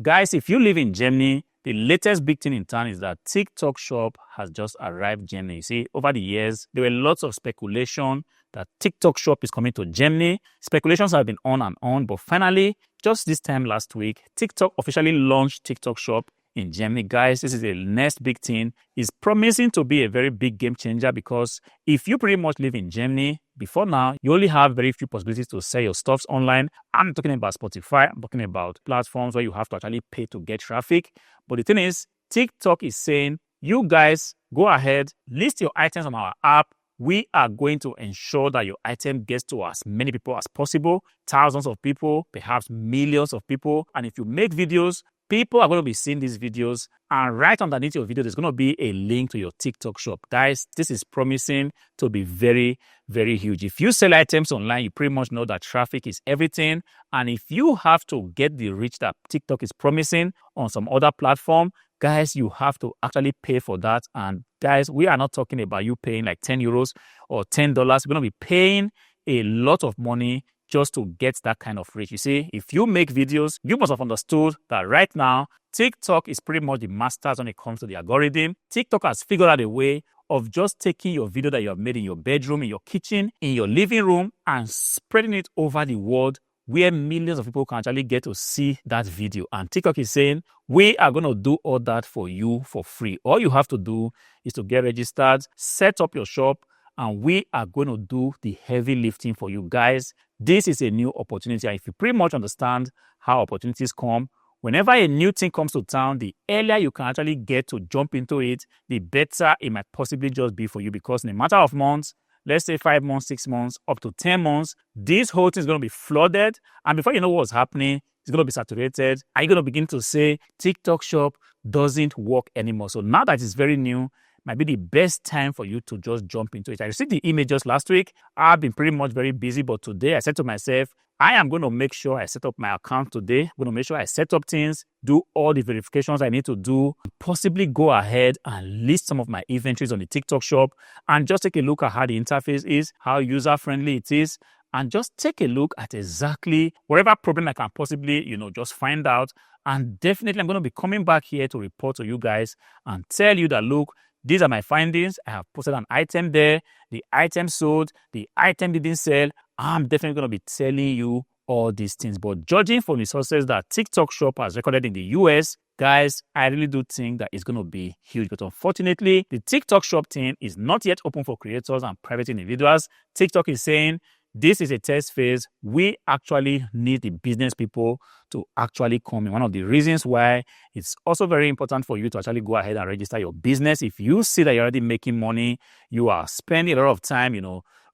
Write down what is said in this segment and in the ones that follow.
Guys, if you live in Germany, the latest big thing in town is that TikTok Shop has just arrived in Germany. You see, over the years, there were lots of speculation that TikTok Shop is coming to Germany. Speculations have been on, but finally, just this time last week, TikTok officially launched TikTok Shop in Germany. Guys, this is the next big thing. It's promising to be a very big game changer because if you pretty much live in Germany, before now, you only have very few possibilities to sell your stuffs online. I'm talking about Spotify. I'm talking about platforms where you have to actually pay to get traffic. But the thing is, TikTok is saying, you guys go ahead, list your items on our app. We are going to ensure that your item gets to as many people as possible, thousands of people, perhaps millions of people. And if you make videos, people are going to be seeing these videos, and right underneath your video, there's going to be a link to your TikTok shop. Guys, this is promising to be very, very huge. If you sell items online, you pretty much know that traffic is everything. And if you have to get the reach that TikTok is promising on some other platform, guys, you have to actually pay for that. And guys, we are not talking about you paying like 10 euros or $10. We're going to be paying a lot of money just to get that kind of reach. You see, if you make videos, you must have understood that right now, TikTok is pretty much the masters when it comes to the algorithm. TikTok has figured out a way of just taking your video that you have made in your bedroom, in your kitchen, in your living room, and spreading it over the world where millions of people can actually get to see that video. And TikTok is saying, we are going to do all that for you for free. All you have to do is to get registered, set up your shop, and we are going to do the heavy lifting for you guys. This is a new opportunity. And if you pretty much understand how opportunities come, whenever a new thing comes to town, the earlier you can actually get to jump into it, the better it might possibly just be for you. Because in a matter of months, let's say 5 months, 6 months, up to 10 months, this whole thing is going to be flooded. And before you know what's happening, it's going to be saturated. And you're going to begin to say, TikTok shop doesn't work anymore. So now that it's very new, might be the best time for you to just jump into it. I received the email just last week. I've been pretty much very busy, but today I said to myself, I am going to make sure I set up my account today. I'm going to make sure I set up things, do all the verifications I need to do, possibly go ahead and list some of my inventories on the TikTok shop and just take a look at how the interface is, how user-friendly it is, and just take a look at exactly whatever problem I can possibly, just find out. And definitely I'm going to be coming back here to report to you guys and tell you that, look, these are my findings. I have posted an item there. The item sold. The item didn't sell. I'm definitely going to be telling you all these things. But judging from the sources that TikTok shop has recorded in the US, guys, I really do think that it's going to be huge. But unfortunately, the TikTok shop thing is not yet open for creators and private individuals. TikTok is saying, this is a test phase. We actually need the business people to actually come in. One of the reasons why it's also very important for you to actually go ahead and register your business. If you see that you're already making money, you are spending a lot of time,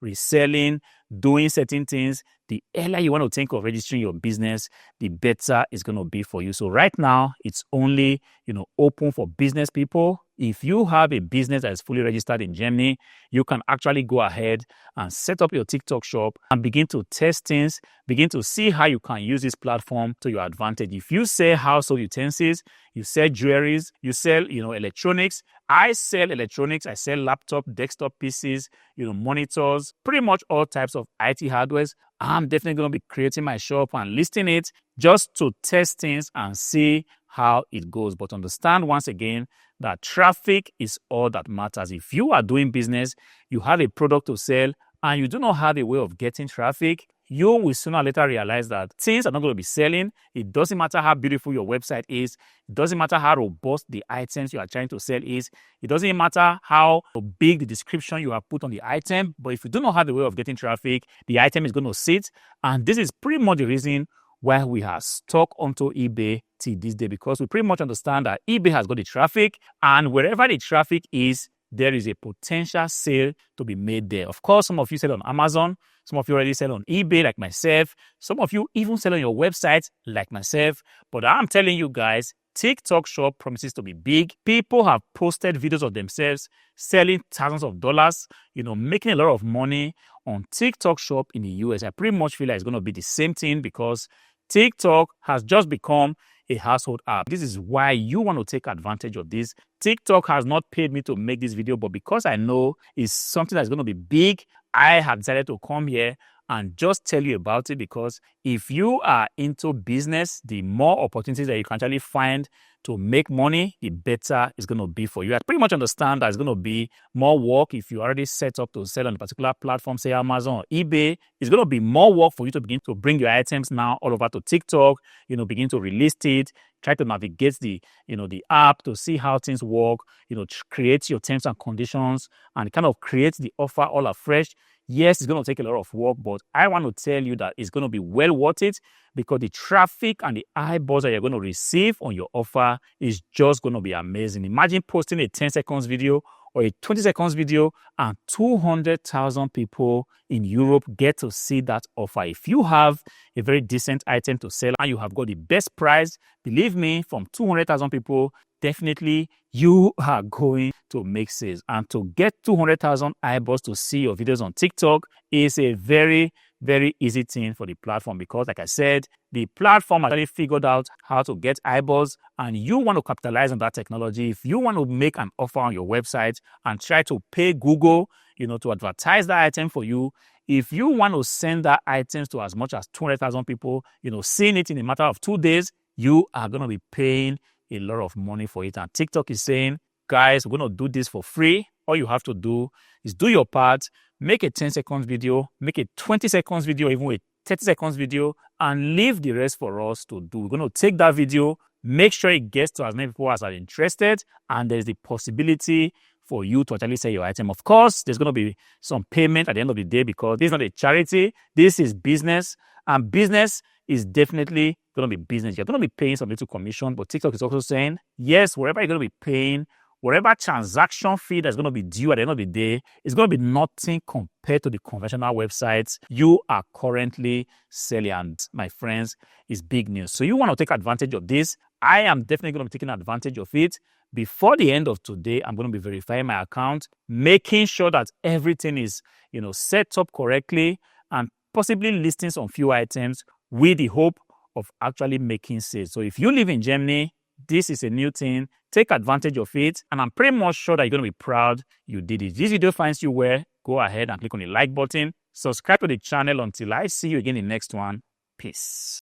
reselling, doing certain things, the earlier you want to think of registering your business, the better it's going to be for you. So right now, it's only, open for business people. If you have a business that is fully registered in Germany, you can actually go ahead and set up your TikTok shop and begin to test things, begin to see how you can use this platform to your advantage. If you sell household utensils, you sell jewelries, you sell, electronics. I sell electronics. I sell laptop, desktop PCs, monitors, pretty much all types of IT hardwares. I'm definitely going to be creating my shop and listing it just to test things and see how it goes. But understand once again that traffic is all that matters. If you are doing business, you have a product to sell, and you do not have a way of getting traffic, you will sooner or later realize that things are not going to be selling. It doesn't matter how beautiful your website is. It doesn't matter how robust the items you are trying to sell is. It doesn't matter how big the description you have put on the item. But if you do not have a way of getting traffic, the item is going to sit. And this is pretty much the reason why we are stuck onto eBay till this day, because we pretty much understand that eBay has got the traffic, and wherever the traffic is, there is a potential sale to be made there. Of course, some of you sell on Amazon. Some of you already sell on eBay like myself. Some of you even sell on your website like myself. But I'm telling you guys, TikTok shop promises to be big. People have posted videos of themselves selling thousands of dollars, making a lot of money on TikTok shop in the US. I pretty much feel like it's going to be the same thing because TikTok has just become a household app. This is why you want to take advantage of this. TikTok has not paid me to make this video, but because I know it's something that's going to be big, I have decided to come here and just tell you about it, because if you are into business, the more opportunities that you can actually find to make money, the better it's going to be for you. I pretty much understand that it's going to be more work if you already set up to sell on a particular platform, say Amazon or eBay. It's going to be more work for you to begin to bring your items now all over to TikTok, begin to release it, try to navigate the app to see how things work, create your terms and conditions and kind of create the offer all afresh. Yes, it's going to take a lot of work, but I want to tell you that it's going to be well worth it, because the traffic and the eyeballs that you're going to receive on your offer is just going to be amazing. Imagine posting a 10 seconds video or a 20 seconds video and 200,000 people in Europe get to see that offer. If you have a very decent item to sell and you have got the best price, believe me, from 200,000 people, definitely you are going to make sales. And to get 200,000 eyeballs to see your videos on TikTok is a very, very easy thing for the platform, because like I said, the platform actually figured out how to get eyeballs, and you want to capitalize on that technology. If you want to make an offer on your website and try to pay Google, to advertise that item for you, if you want to send that items to as much as 200,000 people, seeing it in a matter of 2 days, you are going to be paying a lot of money for it. And TikTok is saying, guys, we're going to do this for free. All you have to do is do your part, make a 10 seconds video, make a 20 seconds video, even a 30 seconds video, and leave the rest for us to do. We're going to take that video, make sure it gets to as many people as are interested, and there's the possibility for you to actually sell your item. Of course, there's going to be some payment at the end of the day, because this is not a charity. This is business, and business is definitely going to be business. You're going to be paying some little commission, but TikTok is also saying, yes, wherever you're going to be paying, whatever transaction fee that's going to be due at the end of the day is going to be nothing compared to the conventional websites you are currently selling. And my friends, it's big news. So you want to take advantage of this. I am definitely going to be taking advantage of it. Before the end of today, I'm going to be verifying my account, making sure that everything is, set up correctly, and possibly listing some few items with the hope of actually making sales. So if you live in Germany, this is a new thing. Take advantage of it, and I'm pretty much sure that you're going to be proud you did it. If this video finds you well, go ahead and click on the like button. Subscribe to the channel until I see you again in the next one. Peace.